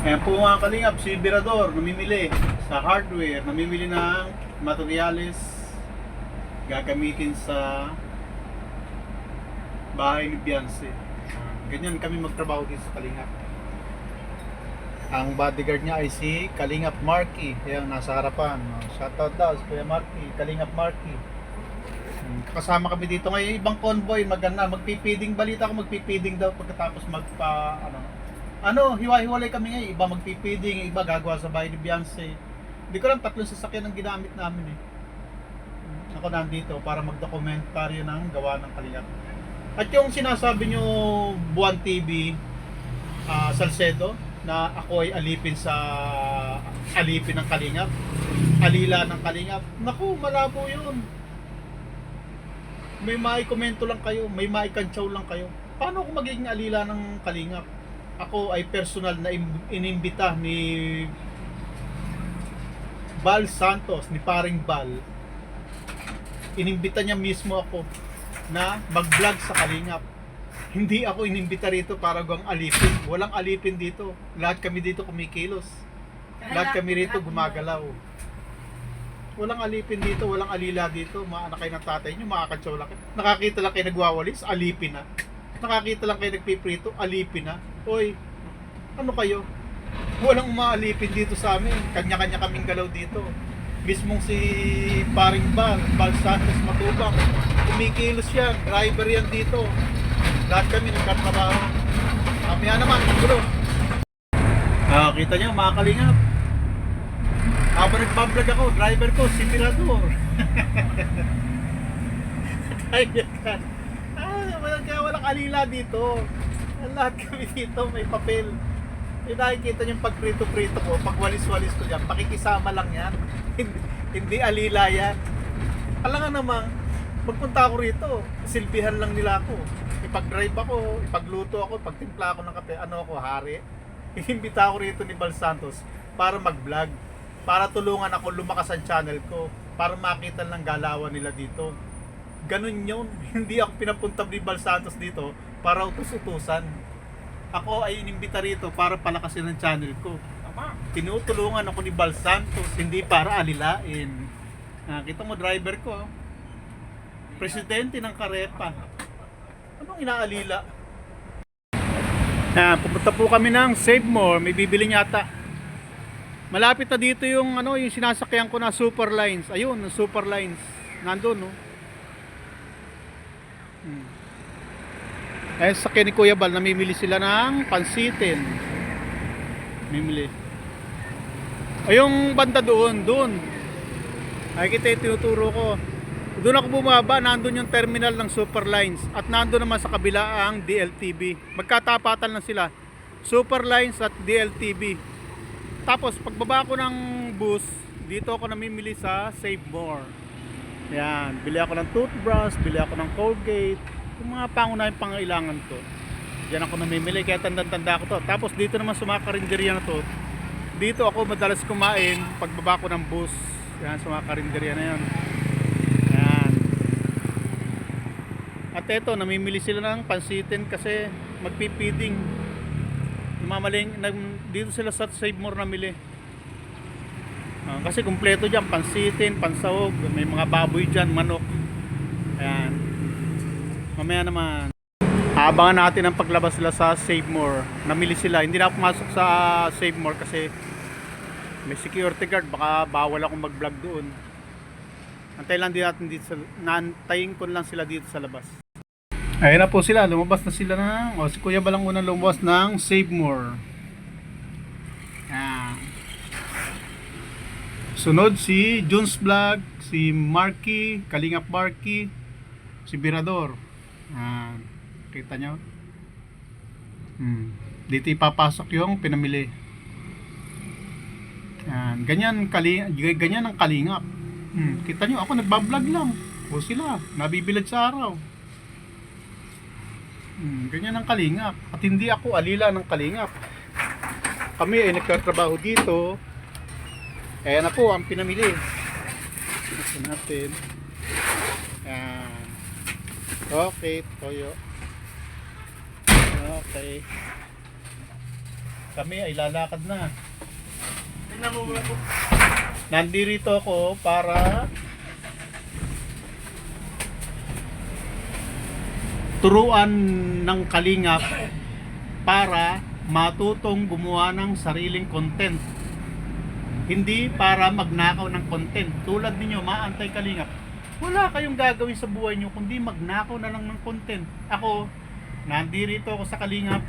Ayan po mga kalingap, si Birador namimili sa hardware, namimili ng materials gagamitin sa bahay ni Beyonce. Ganyan kami magtrabaho dito sa Kalingap. Ang bodyguard niya ay si Kalingap Marky. Ayan, nasa harapan. Shoutout daw si Kuya Marky, Kalingap Marky. Kasama kami dito ngayon, ibang convoy, magpipiding, balita ko magpipiding daw pagkatapos hiwa-hiwalay kami ngayon, iba magpipiding, iba gagawa sa bahay ni Beyonce. Hindi ko lang, 3 sasakyan ang ginamit namin eh. Ako nandito para magdokumentaryo ng gawa ng Kalingap. At yung sinasabi nyo Buwan TV, Salcedo, na ako ay alipin ng Kalingap, alila ng Kalingap, naku, malabo yun. May maikomento lang kayo, may maikantsaw lang kayo. Paano ako magiging alila ng Kalingap? Ako ay personal na inimbita ni Bal Santos, ni Paring Bal. Inimbita niya mismo ako na mag-vlog sa Kalingap. Hindi ako inimbita rito para gang alipin. Walang alipin dito. Lahat kami dito kumikilos. Lahat kami rito gumagalaw. Walang alipin dito, walang alila dito. Mga anak kayo ng tatay nyo, makakantsaw lang kayo. Nakakita lang kayo nagwawalis, alipin na. Nakakita lang kayo nagpiprito, alipin na. Hoy, ano kayo? Walang umaalipin dito sa amin. Kanya-kanya kaming galaw dito. Mismong si Paring Bal Santos Matubang, kumikilos yan, driver yan dito. Lahat kami nagkatrabaho. Kami naman, bro. Kita nyo, mga Kalingap. Habang nagbablog ako, driver ko, si Birador. Kaya walang alila dito. Lahat kami dito, may papel. Yung nakikita nyo yung pagprito-prito ko, pag walis-walis ko dyan, pakikisama lang yan. Hindi alila yan. Alam nga naman, magpunta ako rito, silbihan lang nila ako. Ipag-drive ako, ipagluto ako, pagtimpla ako ng kape, ako, hari. Inimbita ako rito ni Bal Santos para mag-vlog. Para tulungan ako lumakas ang channel ko. Para makita ng galawan nila dito. Ganun yun. Hindi ako pinapunta ni Bal Santos dito para utus-utusan. Ako ay inimbita rito para palakasin ang channel ko. Tinutulungan ako ni Bal Santos, hindi para alilain. Kita mo driver ko, presidente ng Karepa. Anong inaalila? Pupunta po kami ng Save More, may bibili yata. Malapit na dito yung yung sinasakyan ko na Super Lines. Ayun, yung Super Lines. Nandoon, no. Sa ni Kuya Bal, namimili sila ng pansitin. Mimili. Yung banda doon. Nakikita yung tinuturo ko. Doon ako bumaba, nandun yung terminal ng Super Lines. At nandun naman sa kabila ang DLTV. Magkatapatan lang sila. Super Lines at DLTV. Tapos pagbaba ko ng bus, dito ako namimili sa Save More. Yan, bili ako ng toothbrush, bili ako ng Colgate, yung mga pangunahing pangailangan ko. Diyan ako namimili, kaya tanda-tanda ko to. Tapos dito naman sa mga karinderya na to, dito ako madalas kumain pagbaba ko ng bus. Yan, sa mga karinderya na yan. Yan. At eto, namimili sila ng pansitin kasi magpipiding. Dito sila sa Save More namili. Kasi kumpleto dyan, pansitin, pansahog, may mga baboy dyan, manok. Ayan. Mamaya naman abangan natin ang paglabas sila sa Save More. Namili sila, hindi na ako pumasok sa Save More kasi may security guard, baka bawal akong mag-vlog doon. Nantayin ko lang sila dito sa labas. Ayun na po sila, lumabas na sila si Kuya Bal ang unang lumabas ng Save More. Ayan. Sunod si Jones Vlog, si Marky, Kalingap Marky, si Birador. Ayan. Kita nyo? Dito ipapasok yung pinamili. Ayan. Ganyan ang Kalingap. Kita nyo, ako nagbablog lang. O sila, nabibilad sa araw. Ganyan ang Kalingap. At hindi ako alila ng Kalingap. Kami ay nagtatrabaho dito. Kaya na po ang pinamili. Ito natin. Ayan. Okay, toyo. Okay. Kami ay lalakad na. Tingnan mo muna po. Nandito ako para turuan ng Kalingap para matutong gumawa ng sariling content. Hindi para magnakaw ng content. Tulad ninyo, maantay Kalingap. Wala kayong gagawin sa buhay nyo kundi magnakaw na lang ng content. Ako, nandito ako sa Kalingap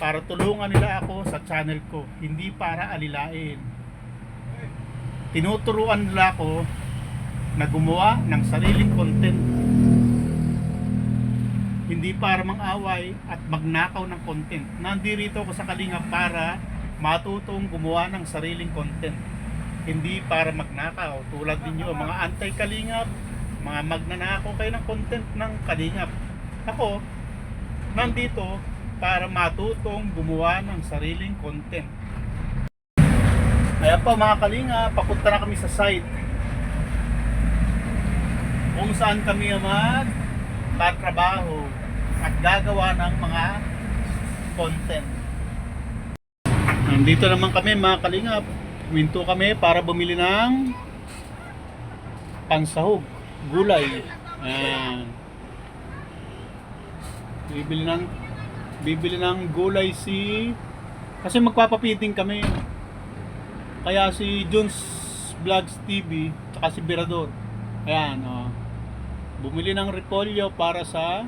para tulungan nila ako sa channel ko. Hindi para alilain. Tinuturuan nila ako na gumawa ng sariling content. Hindi para mang-away at magnakaw ng content. Nandito ako sa Kalingap para matutong gumawa ng sariling content. Hindi para magnakaw. Tulad ninyo, mga anti-Kalingap, mga magnanakaw kayo ng content ng Kalingap. Ako, nandito para matutong gumawa ng sariling content. Ayan po mga Kalingap, papunta na kami sa site kung saan kami magtatrabaho at gagawa ng mga content. Nandito naman kami mga Kalingap. Huminto kami para bumili ng pansahog, gulay. Ayan. Bibili ng gulay kasi magpapapiting kami. Kaya si Jones Vlogs TV at si Birador. Ayan, bumili ng repolyo para sa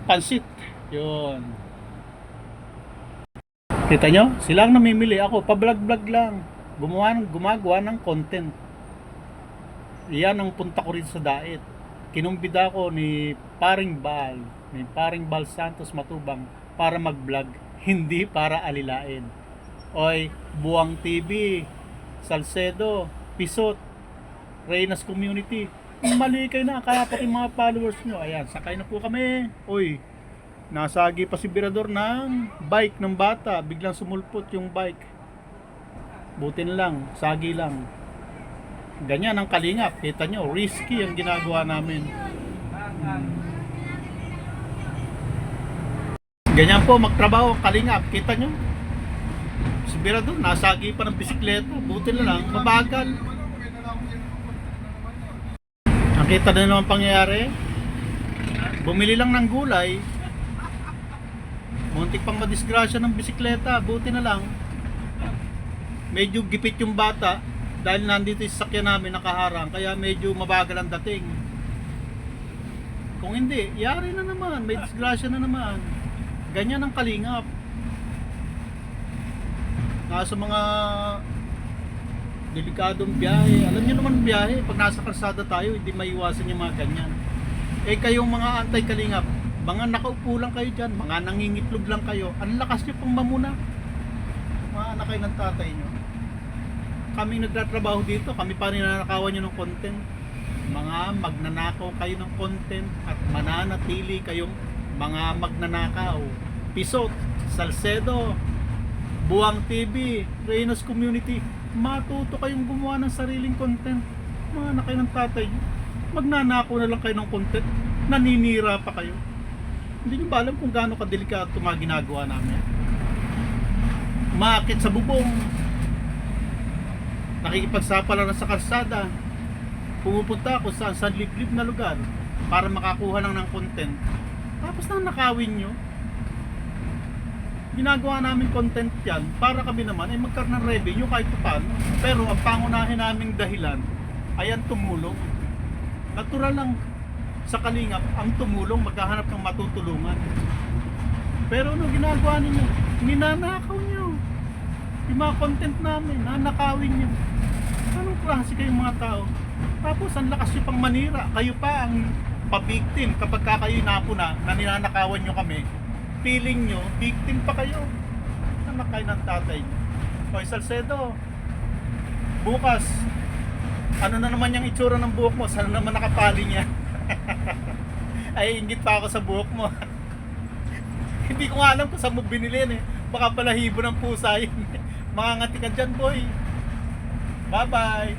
pansit. Yun. Kita nyo? Sila ang namimili. Ako, pa-vlog-vlog lang. Gumagawa ng content. Iyan ang punta ko rin sa Daet. Kinumbida ko ni Paring Bal Santos Matubang para mag-vlog. Hindi para alilain. Oy, Buwang TV, Salcedo, Pisot, Reynas Community. Mali kayo na, kaya pati mga followers nyo. Ayan, sakay na po kami. Oy, nasagi pa si Birador ng bike ng bata. Biglang sumulpot yung bike. Buti na lang, sagi lang. Ganyan ang Kalingap. Kita nyo, risky ang ginagawa namin. Ganyan po magtrabaho ang Kalingap. Kita nyo, si Birador nasagi pa ng bisikleta. Buti na lang, mabagal. Nakita na naman pangyayari. Bumili lang ng gulay. Muntik pang madisgrasya ng bisikleta. Buti na lang. Medyo gipit yung bata. Dahil nandito yung sasakyan namin nakaharang. Kaya medyo mabagal ang dating. Kung hindi, yari na naman. May disgrasya na naman. Ganyan ang Kalingap. Nasa mga delikadong biyahe. Alam niyo naman biyahe, pag nasa kalsada tayo, hindi maiwasan yung mga ganyan. Eh kayong mga anti-Kalingap, mga nakaupo lang kayo dyan, mga nangingitlog lang kayo, ang lakas nyo pang mamuna. Mga anak kayo ng tatay nyo. Kami nagtatrabaho dito, kami pa rin nanakawan nyo ng content. Mga magnanakaw kayo ng content at mananatili kayong mga magnanakaw. Pisot, Salcedo, Buwang TV, Reynos Community, matuto kayong gumawa ng sariling content. Mga anak kayo ng tatay nyo, magnanakaw na lang kayo ng content, naninira pa kayo. Hindi nyo ba alam kung gaano kadelikado ito mga ginagawa namin? Umaakit sa bubong, nakikipagsapala na sa kalsada, pumupunta ako sa liblib na lugar para makakuha lang ng content, tapos nang nakawin nyo. Ginagawa namin content yan para kami naman ay magkaroon ng revenue kahit paano. Pero ang pangunahin naming dahilan ay ang tumulong. Natural lang sa Kalingap ang tumulong, maghahanap ng matutulungan. Pero ano ginagawa ninyo? Ninanakaw nyo yung mga content namin, nanakawin nyo. Anong klase kayong mga tao? Tapos ang lakas nyo pang manira. Kayo pa ang pabiktim kapag kayo napuna na ninanakawan nyo kami. Feeling nyo, victim pa kayo. Anak kayo ng tatay nyo. Hoy Salcedo, bukas ano na naman yung itsura ng buhok mo? Sana naman nakapali niya. Ay, ingit pa ako sa buhok mo. Hindi ko nga alam kung saan mo binili yan eh. Baka pala hibo ng pusa yun. Mga ngati ka dyan boy. Bye bye.